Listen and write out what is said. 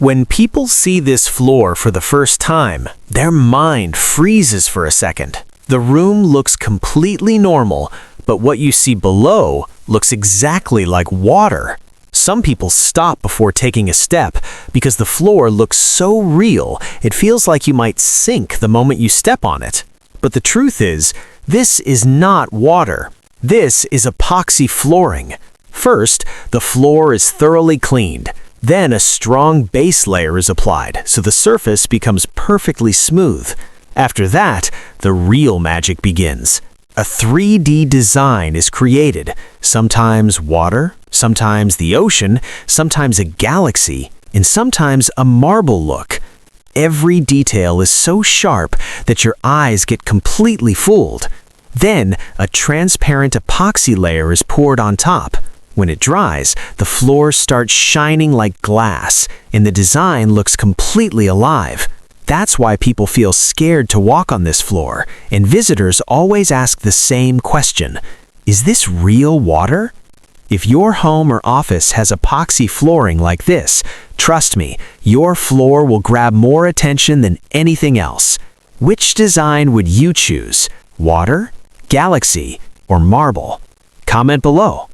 When people see this floor for the first time, their mind freezes for a second. The room looks completely normal, but what you see below looks exactly like water. Some people stop before taking a step because the floor looks so real, it feels like you might sink the moment you step on it. But the truth is, this is not water. This is epoxy flooring. First, the floor is thoroughly cleaned. Then a strong base layer is applied, so the surface becomes perfectly smooth. After that, the real magic begins. A 3D design is created, sometimes water, sometimes the ocean, sometimes a galaxy, and sometimes a marble look. Every detail is so sharp that your eyes get completely fooled. Then, a transparent epoxy layer is poured on top. When it dries, the floor starts shining like glass, and the design looks completely alive. That's why people feel scared to walk on this floor, and visitors always ask the same question: is this real water? If your home or office has epoxy flooring like this, trust me, your floor will grab more attention than anything else. Which design would you choose? Water, galaxy, or marble? Comment below.